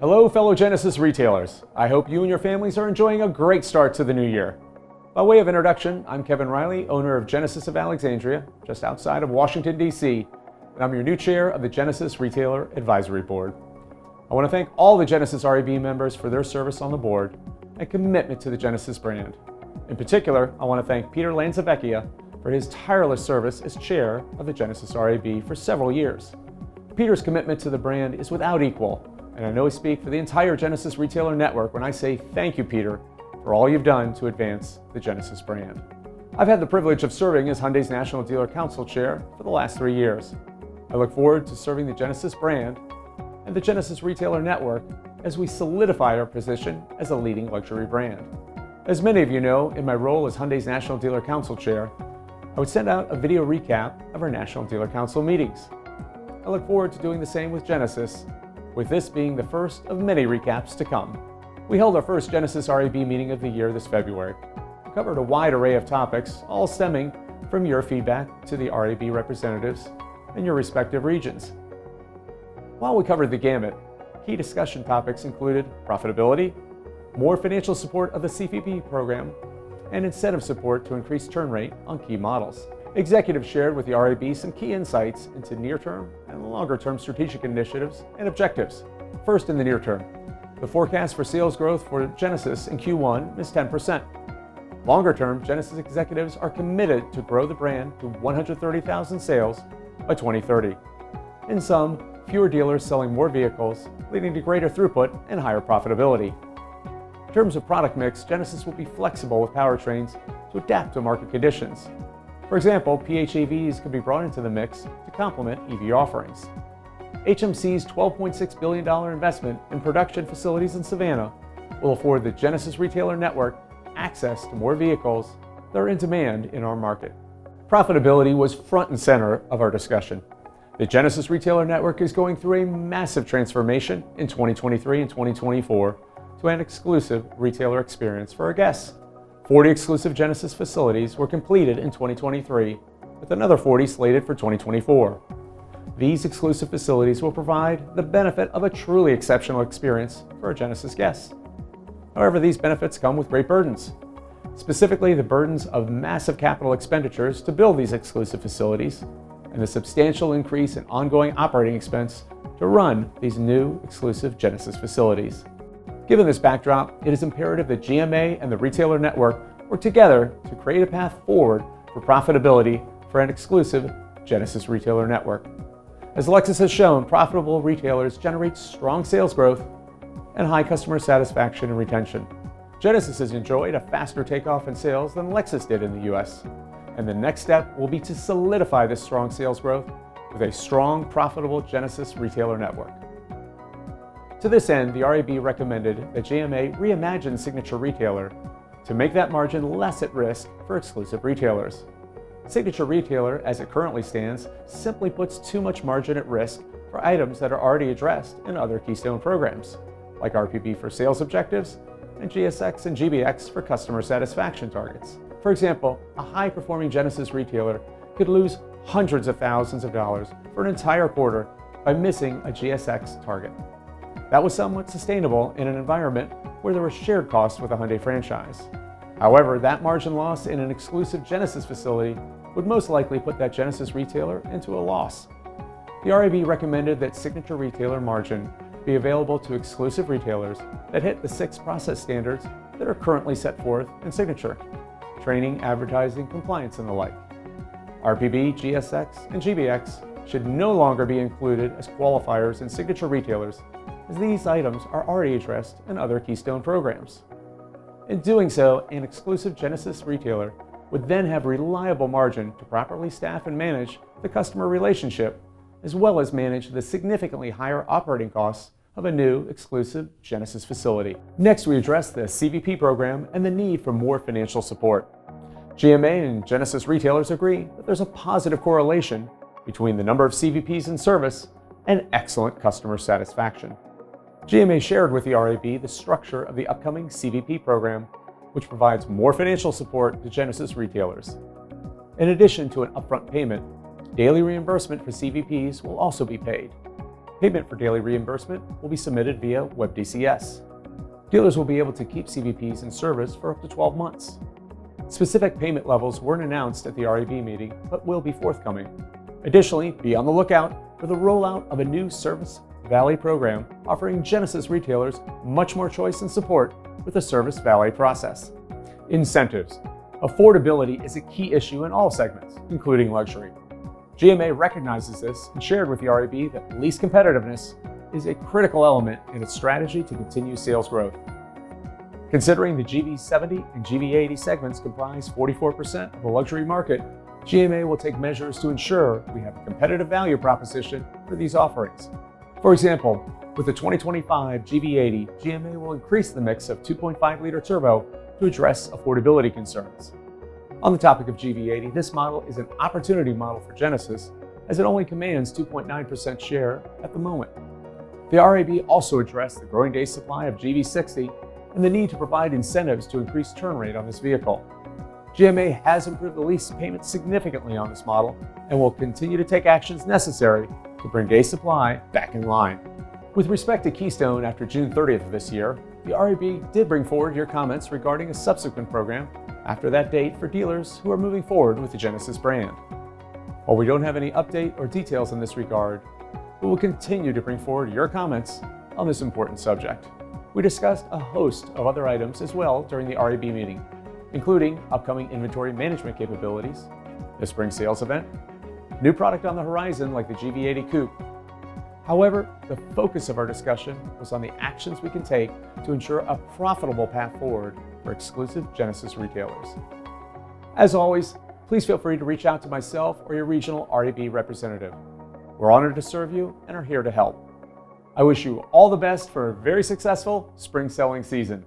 Hello, fellow Genesis retailers. I hope you and your families are enjoying a great start to the new year. By way of introduction, I'm Kevin Riley, owner of Genesis of Alexandria, just outside of Washington, D.C., and I'm your new chair of the Genesis Retailer Advisory Board. I want to thank all the Genesis REB members for their service on the board and commitment to the Genesis brand. In particular, I want to thank Peter Lanzavecchia for his tireless service as chair of the Genesis REB for several years. Peter's commitment to the brand is without equal, and I know I speak for the entire Genesis Retailer Network when I say thank you, Peter, for all you've done to advance the Genesis brand. I've had the privilege of serving as Hyundai's National Dealer Council Chair for the last 3 years. I look forward to serving the Genesis brand and the Genesis Retailer Network as we solidify our position as a leading luxury brand. As many of you know, in my role as Hyundai's National Dealer Council Chair, I would send out a video recap of our National Dealer Council meetings. I look forward to doing the same with Genesis, with this being the first of many recaps to come. We held our first Genesis REB meeting of the year this February. We covered a wide array of topics, all stemming from your feedback to the REB representatives in your respective regions. While we covered the gamut, key discussion topics included profitability, more financial support of the CVP program, and incentive support to increase turn rate on key models. Executives shared with the REB some key insights into near-term and longer-term strategic initiatives and objectives. First, in the near term, the forecast for sales growth for Genesis in Q1 is 10%. Longer term, Genesis executives are committed to grow the brand to 130,000 sales by 2030. In sum, fewer dealers selling more vehicles, leading to greater throughput and higher profitability. In terms of product mix, Genesis will be flexible with powertrains to adapt to market conditions. For example, PHEVs could be brought into the mix to complement EV offerings. HMC's $12.6 billion investment in production facilities in Savannah will afford the Genesis Retailer Network access to more vehicles that are in demand in our market. Profitability was front and center of our discussion. The Genesis Retailer Network is going through a massive transformation in 2023 and 2024 to an exclusive retailer experience for our guests. 40 exclusive Genesis facilities were completed in 2023, with another 40 slated for 2024. These exclusive facilities will provide the benefit of a truly exceptional experience for our Genesis guests. However, these benefits come with great burdens, specifically the burdens of massive capital expenditures to build these exclusive facilities and the substantial increase in ongoing operating expense to run these new exclusive Genesis facilities. Given this backdrop, it is imperative that GMA and the retailer network work together to create a path forward for profitability for an exclusive Genesis Retailer Network. As Lexus has shown, profitable retailers generate strong sales growth and high customer satisfaction and retention. Genesis has enjoyed a faster takeoff in sales than Lexus did in the US, and the next step will be to solidify this strong sales growth with a strong, profitable Genesis Retailer Network. To this end, the REB recommended that GMA reimagine Signature Retailer to make that margin less at risk for exclusive retailers. Signature Retailer, as it currently stands, simply puts too much margin at risk for items that are already addressed in other Keystone programs, like RPB for sales objectives and GSX and GBX for customer satisfaction targets. For example, a high-performing Genesis retailer could lose hundreds of thousands of dollars for an entire quarter by missing a GSX target. That was somewhat sustainable in an environment where there was shared costs with a Hyundai franchise. However, that margin loss in an exclusive Genesis facility would most likely put that Genesis retailer into a loss. The REB recommended that Signature Retailer margin be available to exclusive retailers that hit the 6 process standards that are currently set forth in Signature: training, advertising, compliance, and the like. RPB, GSX, and GBX should no longer be included as qualifiers in Signature retailers, as these items are already addressed in other Keystone programs. In doing so, an exclusive Genesis retailer would then have reliable margin to properly staff and manage the customer relationship, as well as manage the significantly higher operating costs of a new exclusive Genesis facility. Next, we address the CVP program and the need for more financial support. GMA and Genesis retailers agree that there's a positive correlation between the number of CVPs in service and excellent customer satisfaction. GMA shared with the REB the structure of the upcoming CVP program, which provides more financial support to Genesis retailers. In addition to an upfront payment, daily reimbursement for CVPs will also be paid. Payment for daily reimbursement will be submitted via WebDCS. Dealers will be able to keep CVPs in service for up to 12 months. Specific payment levels weren't announced at the REB meeting, but will be forthcoming. Additionally, be on the lookout for the rollout of a new Service Valet program offering Genesis retailers much more choice and support with the Service Valet process. Incentives. Affordability is a key issue in all segments, including luxury. GMA recognizes this and shared with the REB that lease competitiveness is a critical element in its strategy to continue sales growth. Considering the GV70 and GV80 segments comprise 44% of the luxury market, GMA will take measures to ensure we have a competitive value proposition for these offerings. For example, with the 2025 GV80, GMA will increase the mix of 2.5-liter turbo to address affordability concerns. On the topic of GV80, this model is an opportunity model for Genesis as it only commands 2.9% share at the moment. The REB also addressed the growing day supply of GV60 and the need to provide incentives to increase turn rate on this vehicle. GMA has improved the lease payment significantly on this model and will continue to take actions necessary to bring day supply back in line. With respect to Keystone after June 30th of this year, the REB did bring forward your comments regarding a subsequent program after that date for dealers who are moving forward with the Genesis brand. While we don't have any update or details in this regard, we will continue to bring forward your comments on this important subject. We discussed a host of other items as well during the REB meeting, including upcoming inventory management capabilities, the spring sales event, new product on the horizon like the GV80 Coupe. However, the focus of our discussion was on the actions we can take to ensure a profitable path forward for exclusive Genesis retailers. As always, please feel free to reach out to myself or your regional REB representative. We're honored to serve you and are here to help. I wish you all the best for a very successful spring selling season.